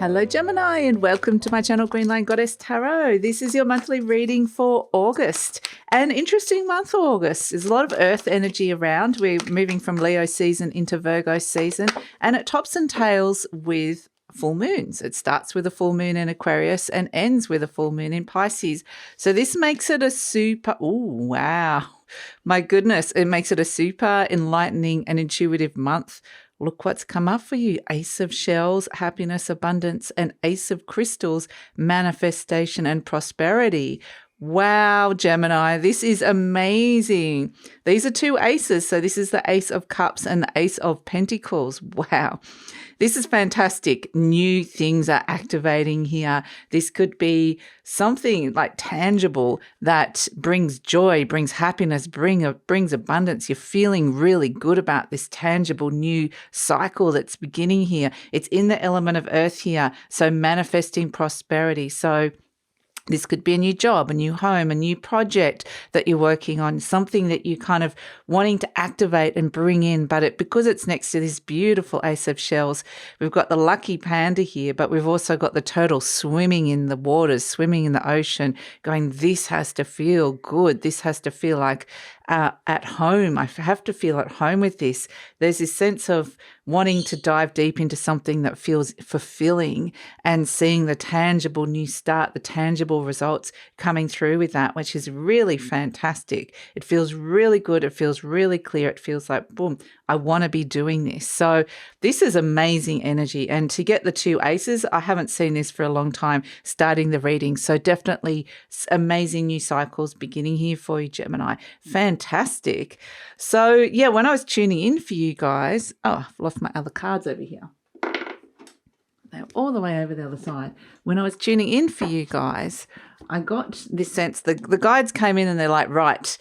Hello Gemini and welcome to my channel Green Line Goddess Tarot. This is your monthly reading for August. An interesting month for August. There's a lot of earth energy around. We're moving from Leo season into Virgo season, and it tops and tails with full moons. It starts with a full moon in Aquarius and ends with a full moon in Pisces. So this makes it a super, my goodness, it makes it a super enlightening and intuitive month. Look what's come up for you. Ace of Shells, happiness, abundance, and Ace of Crystals, manifestation and prosperity. Wow, Gemini, this is amazing. These are two aces. So this is the Ace of Cups and the Ace of Pentacles. Wow. This is fantastic. New things are activating here. This could be something like tangible that brings joy, brings happiness, brings abundance. You're feeling really good about this tangible new cycle that's beginning here. It's in the element of earth here, so manifesting prosperity. So this could be a new job, a new home, a new project that you're working on, something that you're kind of wanting to activate and bring in. But because it's next to this beautiful Ace of Shells, we've got the lucky panda here, but we've also got the turtle swimming in the waters, swimming in the ocean, going, this has to feel good. This has to feel like at home. I have to feel at home with this. There's this sense of wanting to dive deep into something that feels fulfilling and seeing the tangible new start, the tangible results coming through with that, which is really fantastic. It feels really good. It feels really clear. It feels like, boom, I want to be doing this. So this is amazing energy. And to get the two aces, I haven't seen this for a long time starting the reading. So definitely amazing new cycles beginning here for you, Gemini. Fantastic. So yeah, when I was tuning in for you guys, I've lost my other cards over here. They're all the way over the other side. When I was tuning in for you guys, I got this sense, the guides came in and they're like, right,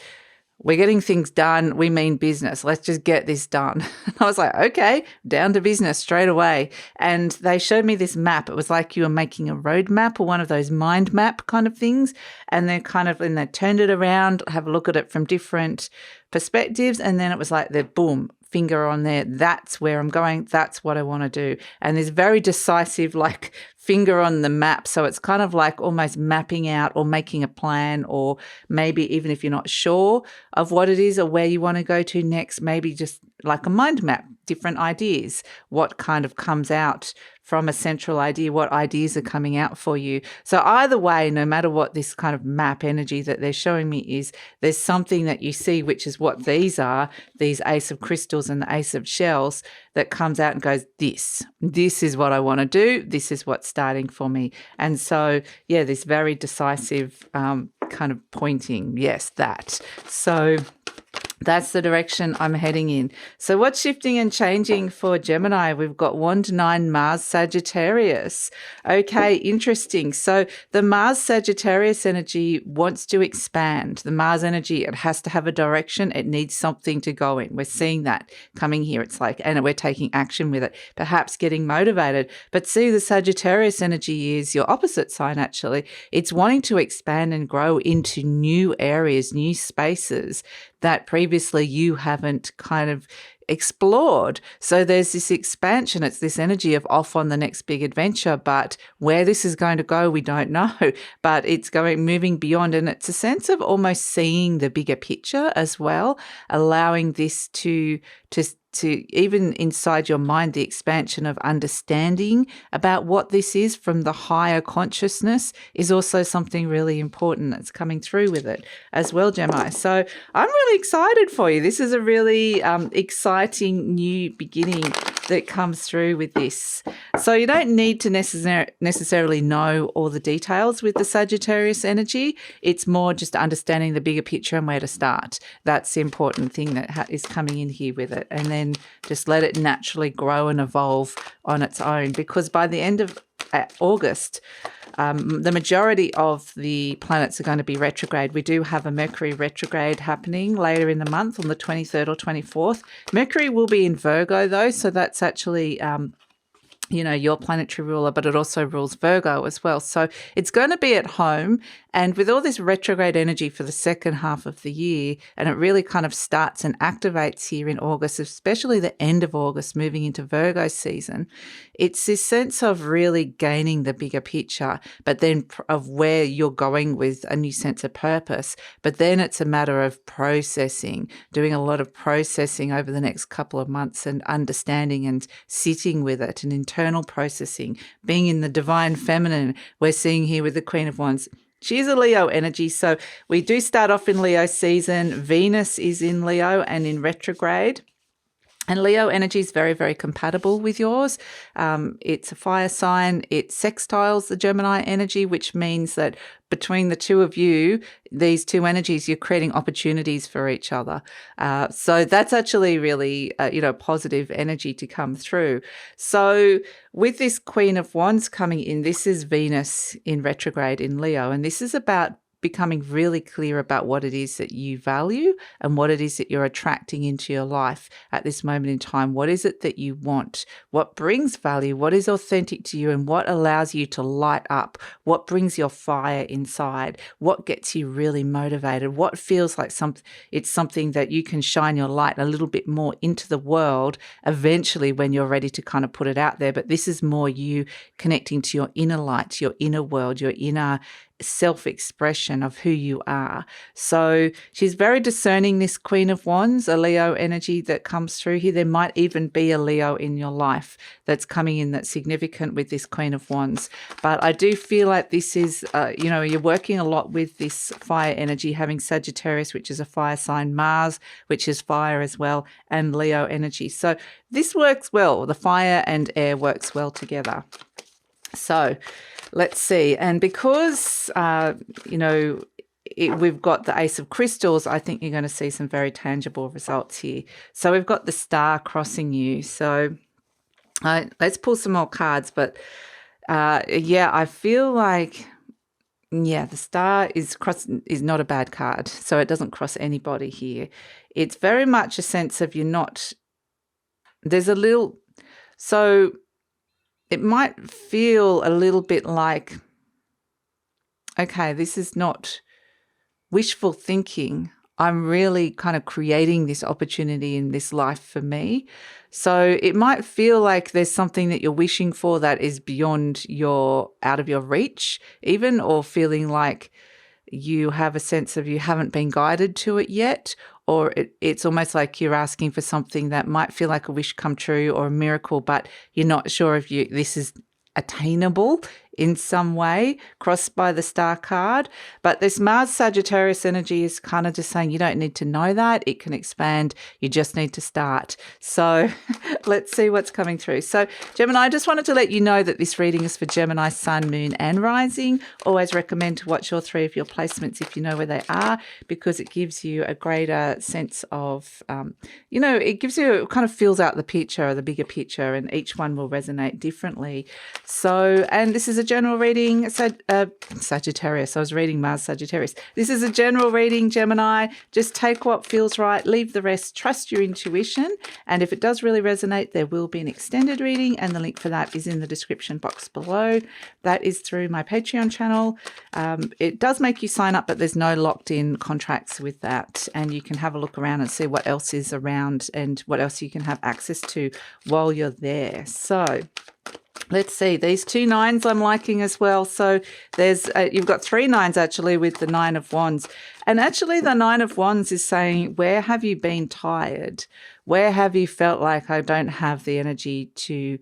we're getting things done. We mean business. Let's just get this done. And I was like, okay, down to business straight away. And they showed me this map. It was like you were making a road map or one of those mind map kind of things. And they turned it around, have a look at it from different perspectives. And then it was like the boom, finger on there. That's where I'm going. That's what I want to do. And there's very decisive, like finger on the map. So it's kind of like almost mapping out or making a plan, or maybe even if you're not sure of what it is or where you want to go to next, maybe just like a mind map, different ideas, what kind of comes out from a central idea, what ideas are coming out for you. So either way, no matter what this kind of map energy that they're showing me is, there's something that you see, which is what these are, these Ace of Crystals and the Ace of Shells, that comes out and goes, this is what I want to do. This is what's starting for me. And so, yeah, this very decisive kind of pointing, yes, that. So that's the direction I'm heading in. So what's shifting and changing for Gemini? We've got Wand 9 Mars Sagittarius. Okay, interesting. So the Mars Sagittarius energy wants to expand. The Mars energy, it has to have a direction. It needs something to go in. We're seeing that coming here. It's like, and we're taking action with it, perhaps getting motivated. But see, the Sagittarius energy is your opposite sign, actually. It's wanting to expand and grow into new areas, new spaces that previously you haven't kind of explored. So there's this expansion. It's this energy of off on the next big adventure, but where this is going to go, we don't know, but it's moving beyond. And it's a sense of almost seeing the bigger picture as well, allowing this to even inside your mind, the expansion of understanding about what this is from the higher consciousness is also something really important that's coming through with it as well, Gemini. So I'm really excited for you. This is a really exciting new beginning that comes through with this. So you don't need to necessarily know all the details with the Sagittarius energy. It's more just understanding the bigger picture and where to start. That's the important thing that is coming in here with it. And then just let it naturally grow and evolve on its own, because by the end of August, the majority of the planets are going to be retrograde. We do have a Mercury retrograde happening later in the month on the 23rd or 24th. Mercury will be in Virgo though, so that's actually your planetary ruler, but it also rules Virgo as well. So it's going to be at home And with all this retrograde energy for the second half of the year, and it really kind of starts and activates here in August, especially the end of August, moving into Virgo season, it's this sense of really gaining the bigger picture, but then of where you're going with a new sense of purpose. But then it's a matter of processing, doing a lot of processing over the next couple of months and understanding and sitting with it, and internal processing, being in the divine feminine. We're seeing here with the Queen of Wands. She's a Leo energy. So we do start off in Leo season. Venus is in Leo and in retrograde. And Leo energy is very, very compatible with yours. It's a fire sign. It sextiles the Gemini energy, which means that between the two of you, these two energies, you're creating opportunities for each other. So that's actually really, positive energy to come through. So with this Queen of Wands coming in, this is Venus in retrograde in Leo, and this is about becoming really clear about what it is that you value and what it is that you're attracting into your life at this moment in time. What is it that you want? What brings value? What is authentic to you, and what allows you to light up? What brings your fire inside? What gets you really motivated? What feels like it's something that you can shine your light a little bit more into the world eventually when you're ready to kind of put it out there. But this is more you connecting to your inner light, your inner world, your inner self-expression of who you are. So she's very discerning, this Queen of Wands, a Leo energy that comes through here. There might even be a Leo in your life that's coming in that's significant with this Queen of Wands. But I do feel like this is, you're working a lot with this fire energy, having Sagittarius, which is a fire sign, Mars, which is fire as well, and Leo energy. So this works well. The fire and air works well together. So let's see. And because, we've got the Ace of Crystals, I think you're going to see some very tangible results here. So we've got the star crossing you. So let's pull some more cards. But, I feel like, the star is not a bad card. So it doesn't cross anybody here. It's very much a sense of it might feel a little bit like, okay, this is not wishful thinking. I'm really kind of creating this opportunity in this life for me. So it might feel like there's something that you're wishing for that is out of your reach even, or feeling like you have a sense of you haven't been guided to it yet, or it's almost like you're asking for something that might feel like a wish come true or a miracle, but you're not sure if this is attainable in some way, crossed by the star card. But this Mars Sagittarius energy is kind of just saying you don't need to know that. It can expand. You just need to start. So let's see what's coming through. So Gemini, I just wanted to let you know that this reading is for Gemini, Sun, Moon and Rising. Always recommend to watch all three of your placements if you know where they are, because it gives you a greater sense of, it gives you, it kind of fills out the picture, the bigger picture, and each one will resonate differently. So, and this is a general reading, Sagittarius. I was reading Mars Sagittarius. This is a general reading, Gemini. Just take what feels right, leave the rest, trust your intuition. And if it does really resonate, there will be an extended reading, and the link for that is in the description box below. That is through my Patreon channel. It does make you sign up, but there's no locked in contracts with that. And you can have a look around and see what else is around and what else you can have access to while you're there. So let's see, these 2 9s I'm liking as well. So there's you've got 3 9s actually with the 9 of Wands. And actually the 9 of Wands is saying, where have you been tired? Where have you felt like I don't have the energy to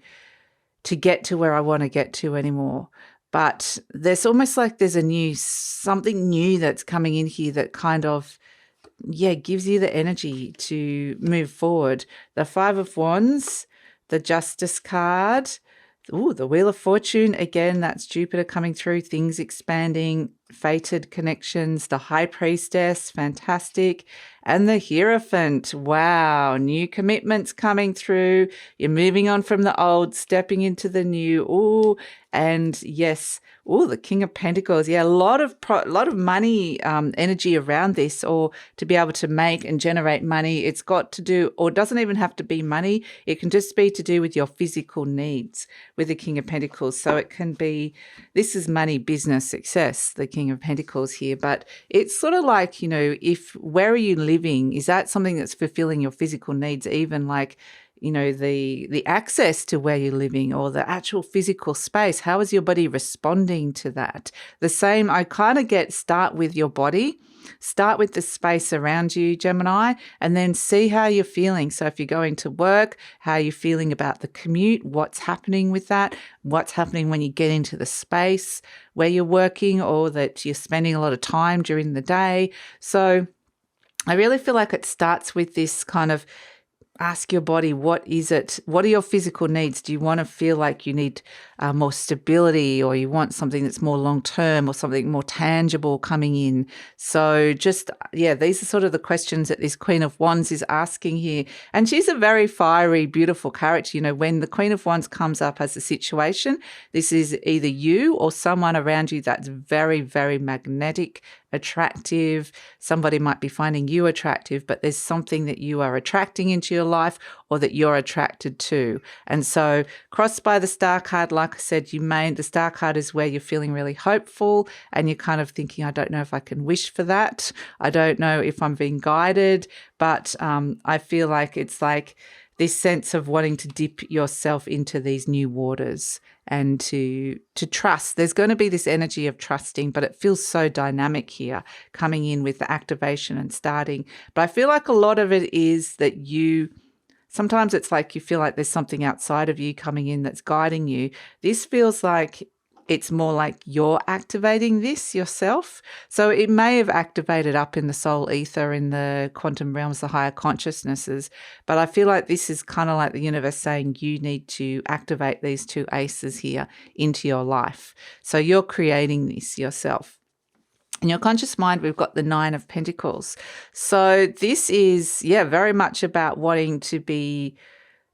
get to where I want to get to anymore? But there's almost like there's something new that's coming in here that kind of, gives you the energy to move forward. The 5 of Wands, the Justice card, the Wheel of Fortune, again, that's Jupiter coming through, things expanding, fated connections, the High Priestess, fantastic. And the Hierophant. Wow. New commitments coming through. You're moving on from the old, stepping into the new. Ooh. And yes. Oh, the King of Pentacles. Yeah, a lot of money energy around this, or to be able to make and generate money. It's got to do, or it doesn't even have to be money. It can just be to do with your physical needs with the King of Pentacles. So it can be, this is money, business, success, the King of Pentacles here. But it's sort of like, where are you living? Is that something that's fulfilling your physical needs? Even like, the access to where you're living, or the actual physical space. How is your body responding to that? The same, I kind of start with your body, start with the space around you, Gemini, and then see how you're feeling. So if you're going to work, how you're feeling about the commute, what's happening with that, what's happening when you get into the space where you're working, or that you're spending a lot of time during the day. So I really feel like it starts with this kind of, ask your body, what is it? What are your physical needs? Do you want to feel like you need more stability, or you want something that's more long-term, or something more tangible coming in? So just, these are sort of the questions that this Queen of Wands is asking here. And she's a very fiery, beautiful character. When the Queen of Wands comes up as a situation, this is either you or someone around you that's very, very magnetic, attractive. Somebody might be finding you attractive, but there's something that you are attracting into your life, or that you're attracted to. And so crossed by the Star card, like I said, the Star card is where you're feeling really hopeful, and you're kind of thinking, I don't know if I can wish for that. I don't know if I'm being guided, but I feel like it's like this sense of wanting to dip yourself into these new waters and to trust. There's going to be this energy of trusting, but it feels so dynamic here, coming in with the activation and starting. But I feel like a lot of it is that sometimes it's like you feel like there's something outside of you coming in that's guiding you. This feels like it's more like you're activating this yourself. So it may have activated up in the soul ether, in the quantum realms, the higher consciousnesses. But I feel like this is kind of like the universe saying you need to activate these two aces here into your life. So you're creating this yourself. In your conscious mind, we've got the Nine of Pentacles. So this is, very much about wanting to be.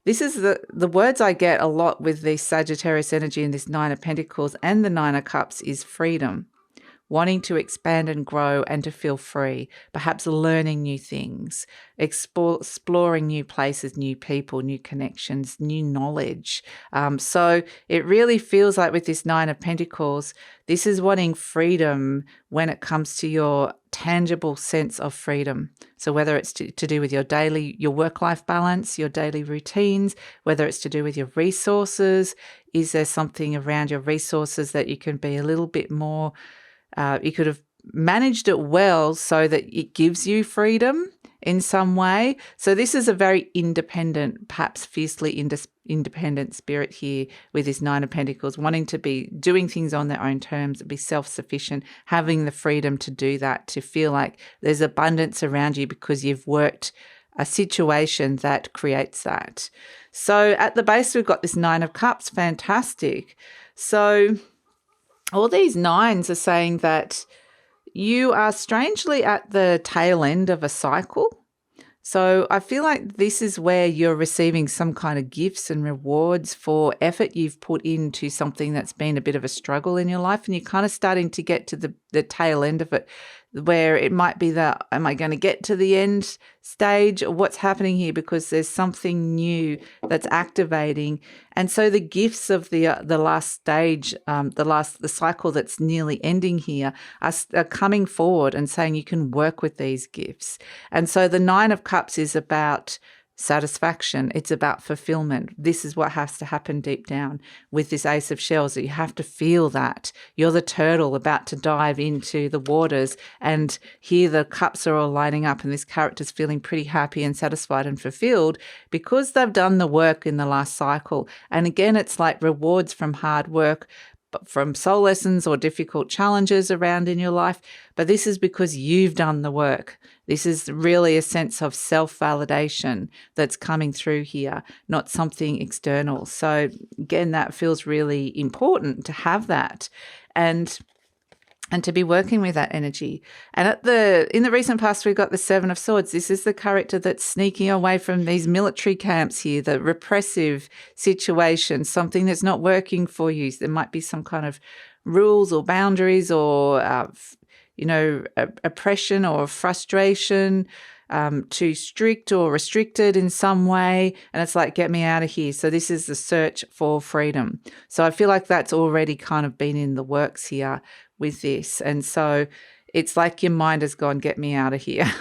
This is the words I get a lot with the Sagittarius energy and this Nine of Pentacles and the Nine of Cups is freedom. Wanting to expand and grow and to feel free, perhaps learning new things, exploring new places, new people, new connections, new knowledge. So it really feels like with this Nine of Pentacles, this is wanting freedom when it comes to your tangible sense of freedom. So whether it's to do with your work-life balance, your daily routines, whether it's to do with your resources, is there something around your resources that you can be a little bit more, you could have managed it well so that it gives you freedom in some way. So this is a very independent, perhaps fiercely independent spirit here with this Nine of Pentacles, wanting to be doing things on their own terms, be self-sufficient, having the freedom to do that, to feel like there's abundance around you because you've worked a situation that creates that. So at the base, we've got this Nine of Cups. Fantastic. So all these nines are saying that you are strangely at the tail end of a cycle. So I feel like this is where you're receiving some kind of gifts and rewards for effort you've put into something that's been a bit of a struggle in your life, and you're kind of starting to get to the tail end of it, where it might be that, am I going to get to the end stage, or what's happening here? Because there's something new that's activating. And so the gifts of the last stage, the cycle that's nearly ending here are coming forward and saying you can work with these gifts. And so the Nine of Cups is about satisfaction. It's about fulfillment. This is what has to happen deep down with this Ace of Shells. You have to feel that. You're the turtle about to dive into the waters, and here the cups are all lining up, and this character's feeling pretty happy and satisfied and fulfilled because they've done the work in the last cycle. And again, it's like rewards from hard work, from soul lessons or difficult challenges around in your life. But this is because you've done the work. This is really a sense of self-validation that's coming through here, not something external. So again, that feels really important to have that. And and to be working with that energy. And in the recent past, we've got the Seven of Swords. This is the character that's sneaking away from these military camps here, the repressive situation, something that's not working for you. There might be some kind of rules or boundaries or, oppression or frustration, too strict or restricted in some way. And it's like, get me out of here. So this is the search for freedom. So I feel like that's already kind of been in the works here with this. And so it's like your mind has gone, get me out of here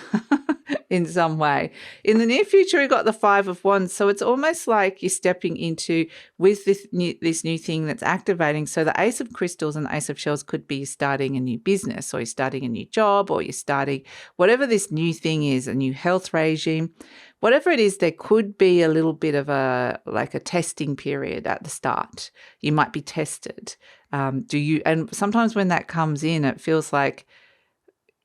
in some way. In the near future, we've got the Five of Wands. So it's almost like you're stepping into with this new thing that's activating. So the Ace of Crystals and the Ace of Shells could be starting a new business, or you're starting a new job, or you're starting whatever this new thing is, a new health regime. Whatever it is, there could be a little bit of a testing period at the start. You might be tested. And sometimes when that comes in, it feels like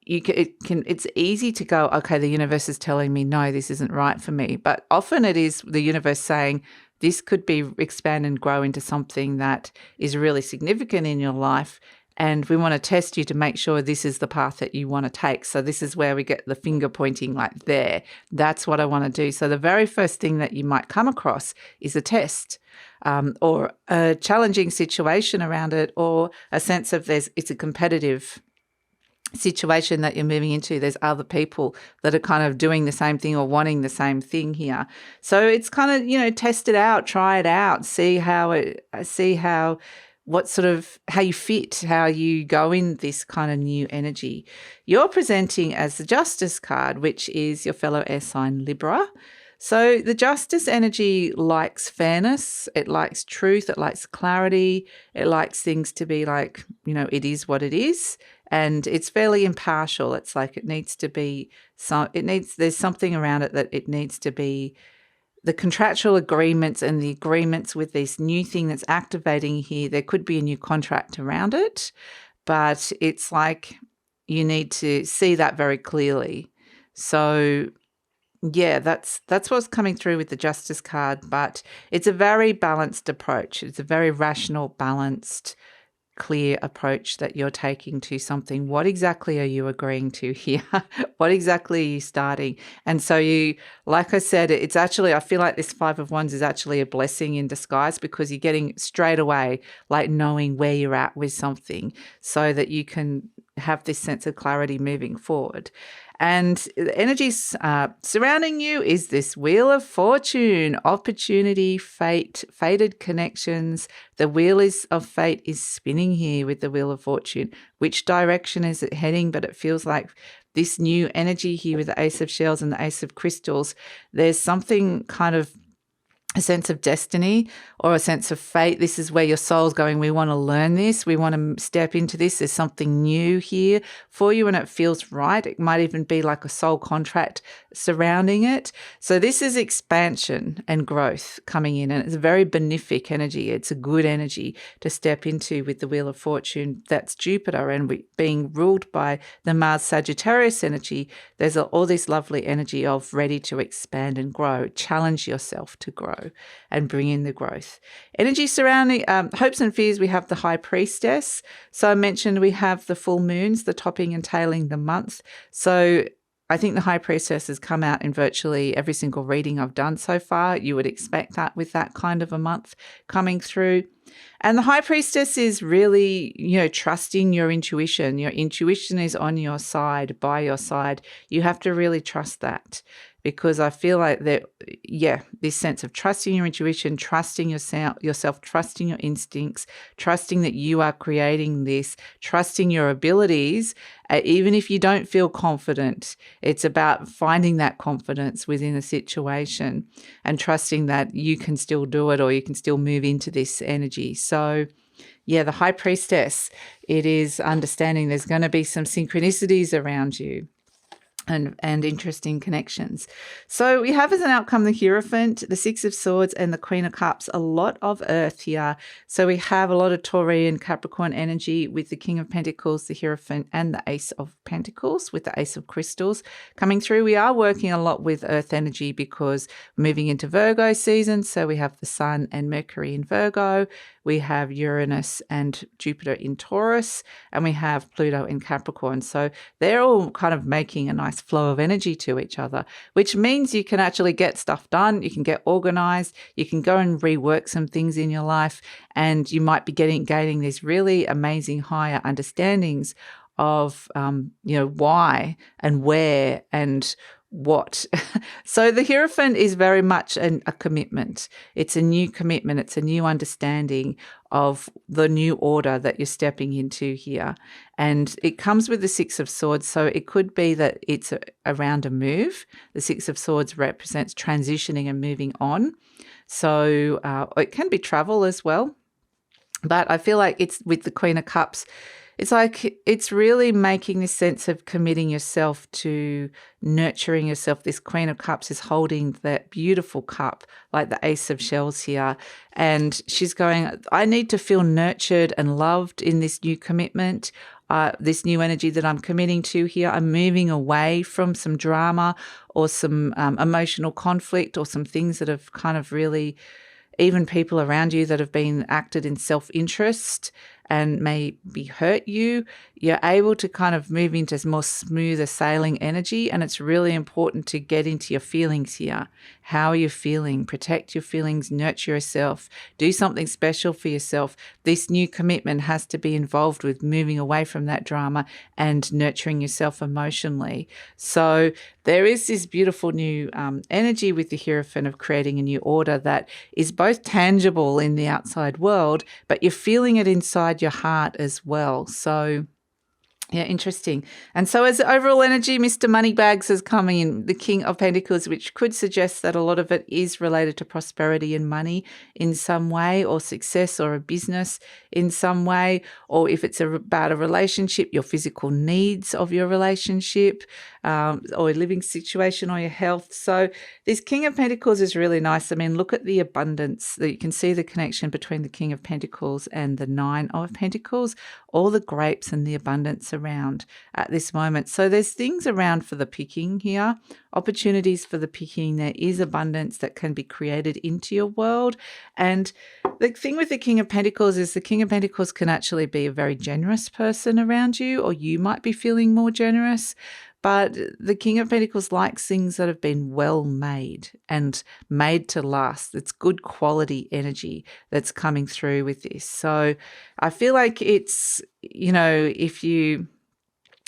it's easy to go, okay, the universe is telling me, no, this isn't right for me. But often it is the universe saying, this could be expand and grow into something that is really significant in your life. And we want to test you to make sure this is the path that you want to take. So this is where we get the finger pointing like there. That's what I want to do. So the very first thing that you might come across is a test, or a challenging situation around it, or a sense of it's a competitive situation that you're moving into. There's other people that are kind of doing the same thing or wanting the same thing here. So it's kind of, test it out, try it out, see how you fit, how you go in this kind of new energy. You're presenting as the Justice card, which is your fellow air sign Libra. So the Justice energy likes fairness, it likes truth, it likes clarity, it likes things to be like, it is what it is. And it's fairly impartial. It's like there's something around it that it needs to be the contractual agreements and the agreements with this new thing that's activating here. There could be a new contract around it, but it's like you need to see that very clearly. So yeah, that's what's coming through with the Justice card, but it's a very balanced approach. It's a very rational, balanced, clear approach that you're taking to something. What exactly are you agreeing to here? What exactly are you starting? And so like I said, it's actually, I feel like this Five of Wands is actually a blessing in disguise, because you're getting straight away, like knowing where you're at with something so that you can have this sense of clarity moving forward. And the energies surrounding you is this Wheel of Fortune, opportunity, fate, fated connections. The wheel of fate is spinning here with the Wheel of Fortune. Which direction is it heading? But it feels like this new energy here with the Ace of Shells and the Ace of Crystals, there's something kind of a sense of destiny or a sense of fate. This is where your soul's going. We want to learn this. We want to step into this. There's something new here for you and it feels right. It might even be like a soul contract surrounding it. So this is expansion and growth coming in, and it's a very benefic energy. It's a good energy to step into with the Wheel of Fortune. That's Jupiter, and being ruled by the Mars Sagittarius energy, there's all this lovely energy of ready to expand and grow. Challenge yourself to grow and bring in the growth. Energy surrounding hopes and fears, we have the High Priestess. So I mentioned we have the full moons, the topping and tailing the month. So I think the High Priestess has come out in virtually every single reading I've done so far. You would expect that with that kind of a month coming through. And the High Priestess is really, trusting your intuition. Your intuition is on your side, by your side. You have to really trust that, because I feel like this sense of trusting your intuition, trusting yourself, trusting your instincts, trusting that you are creating this, trusting your abilities, even if you don't feel confident. It's about finding that confidence within a situation and trusting that you can still do it, or you can still move into this energy. So yeah, the High Priestess, it is understanding there's going to be some synchronicities around you. and interesting connections. So we have as an outcome the Hierophant, the Six of Swords, and the Queen of Cups, a lot of earth here. So we have a lot of Taurian Capricorn energy with the King of Pentacles, the Hierophant, and the Ace of Pentacles with the Ace of Crystals coming through. We are working a lot with earth energy because we're moving into Virgo season. So we have the Sun and Mercury in Virgo. We have Uranus and Jupiter in Taurus, and we have Pluto in Capricorn. So they're all kind of making a nice flow of energy to each other, which means you can actually get stuff done. You can get organized. You can go and rework some things in your life, and you might be gaining these really amazing higher understandings of, why and where and what. So the Hierophant is very much a commitment. It's a new commitment. It's a new understanding of the new order that you're stepping into here. And it comes with the Six of Swords. So it could be that it's around a move. The Six of Swords represents transitioning and moving on. So it can be travel as well. But I feel like it's with the Queen of Cups, it's like it's really making this sense of committing yourself to nurturing yourself. This Queen of Cups is holding that beautiful cup, like the Ace of Shells here. And she's going, I need to feel nurtured and loved in this new commitment, this new energy that I'm committing to here. I'm moving away from some drama or some emotional conflict or some things that have kind of really, even people around you that have been acted in self-interest and maybe hurt you, you're able to kind of move into more smoother sailing energy. And it's really important to get into your feelings here. How are you feeling? Protect your feelings, nurture yourself, do something special for yourself. This new commitment has to be involved with moving away from that drama and nurturing yourself emotionally. So there is this beautiful new energy with the Hierophant of creating a new order that is both tangible in the outside world, but you're feeling it inside your heart as well. So yeah, interesting. And so as overall energy, Mr. Moneybags is coming in, the King of Pentacles, which could suggest that a lot of it is related to prosperity and money in some way, or success or a business in some way, or if it's about a relationship, your physical needs of your relationship, or a living situation or your health. So this King of Pentacles is really nice. I mean, look at the abundance that you can see, the connection between the King of Pentacles and the Nine of Pentacles, all the grapes and the abundance around at this moment. So there's things around for the picking here, opportunities for the picking. There is abundance that can be created into your world. And the thing with the King of Pentacles is the King of Pentacles can actually be a very generous person around you, or you might be feeling more generous. But the King of Pentacles likes things that have been well made and made to last. It's good quality energy that's coming through with this. So I feel like it's,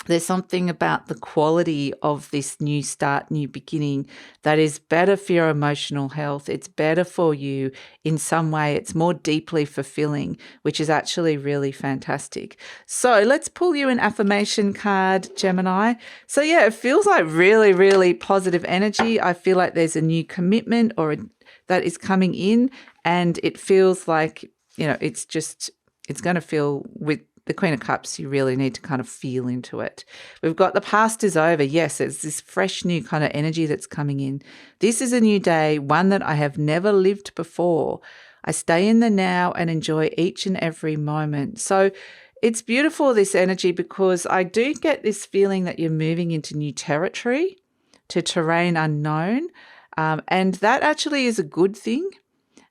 there's something about the quality of this new start, new beginning that is better for your emotional health. It's better for you in some way. It's more deeply fulfilling, which is actually really fantastic. So let's pull you an affirmation card, Gemini. So yeah, it feels like really, really positive energy. I feel like there's a new commitment that is coming in, and it feels like, it's going to feel with the Queen of Cups, you really need to kind of feel into it. We've got the past is over. Yes, it's this fresh new kind of energy that's coming in. This is a new day, one that I have never lived before. I stay in the now and enjoy each and every moment. So it's beautiful, this energy, because I do get this feeling that you're moving into new territory, to terrain unknown. And that actually is a good thing.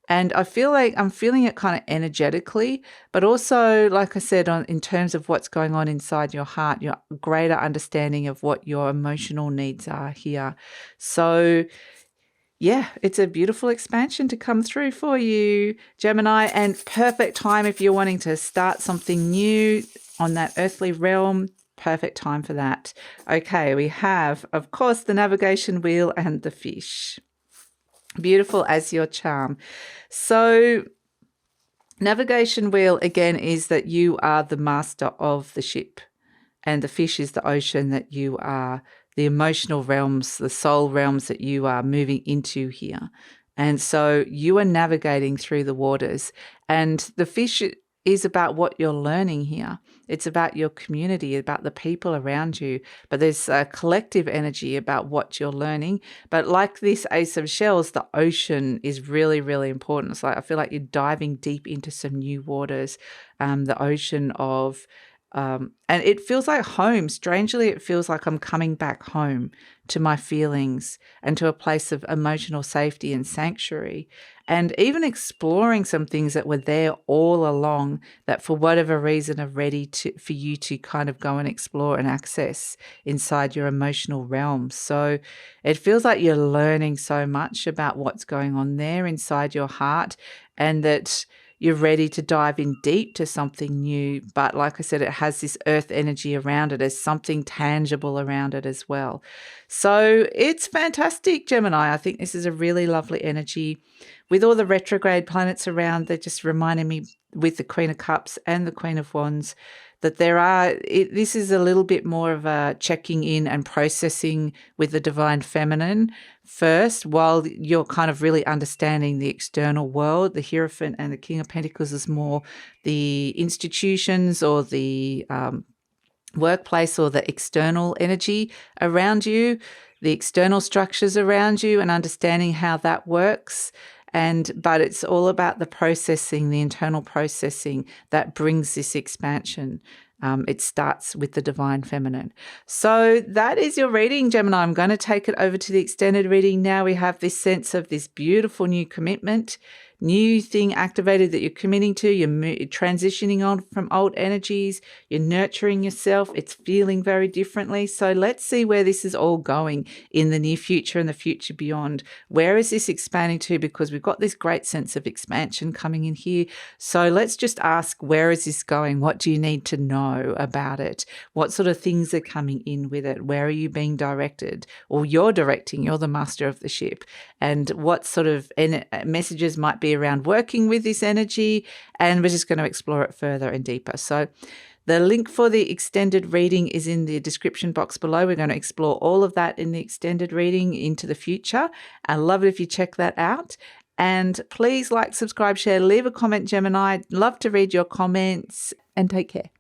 And I feel like I'm feeling it kind of energetically, but also, like I said, in terms of what's going on inside your heart, your greater understanding of what your emotional needs are here. So yeah, it's a beautiful expansion to come through for you, Gemini, and perfect time if you're wanting to start something new on that earthly realm. Perfect time for that. Okay, we have, of course, the navigation wheel and the fish. Beautiful as your charm. So navigation wheel, again, is that you are the master of the ship, and the fish is the ocean that you are, the emotional realms, the soul realms that you are moving into here. And so you are navigating through the waters, and the fish is about what you're learning here. It's about your community, about the people around you. But there's a collective energy about what you're learning. But like this Ace of Shells, the ocean is really, really important. It's like I feel like you're diving deep into some new waters, the ocean of and it feels like home. Strangely, it feels like I'm coming back home to my feelings and to a place of emotional safety and sanctuary, and even exploring some things that were there all along that for whatever reason are ready for you to kind of go and explore and access inside your emotional realm. So it feels like you're learning so much about what's going on there inside your heart, and that you're ready to dive in deep to something new. But like I said, it has this earth energy around it. There's something tangible around it as well. So it's fantastic, Gemini. I think this is a really lovely energy. With all the retrograde planets around, they're just reminding me with the Queen of Cups and the Queen of Wands that this is a little bit more of a checking in and processing with the divine feminine first, while you're kind of really understanding the external world. The Hierophant and the King of Pentacles is more the institutions or the workplace or the external energy around you, the external structures around you, and understanding how that works. But it's all about the processing, the internal processing that brings this expansion. It starts with the divine feminine. So that is your reading, Gemini. I'm going to take it over to the extended reading now. We have this sense of this beautiful new commitment, new thing activated that you're committing to. You're transitioning on from old energies. You're nurturing yourself. It's feeling very differently. So let's see where this is all going in the near future and the future beyond. Where is this expanding to? Because we've got this great sense of expansion coming in here. So let's just ask, where is this going? What do you need to know about it? What sort of things are coming in with it? Where are you being directed? Or you're directing, you're the master of the ship. And what sort of messages might be around working with this energy, and we're just going to explore it further and deeper. So the link for the extended reading is in the description box below. We're going to explore all of that in the extended reading into the future. I love it if you check that out. And please like, subscribe, share, leave a comment, Gemini. I'd love to read your comments, and take care.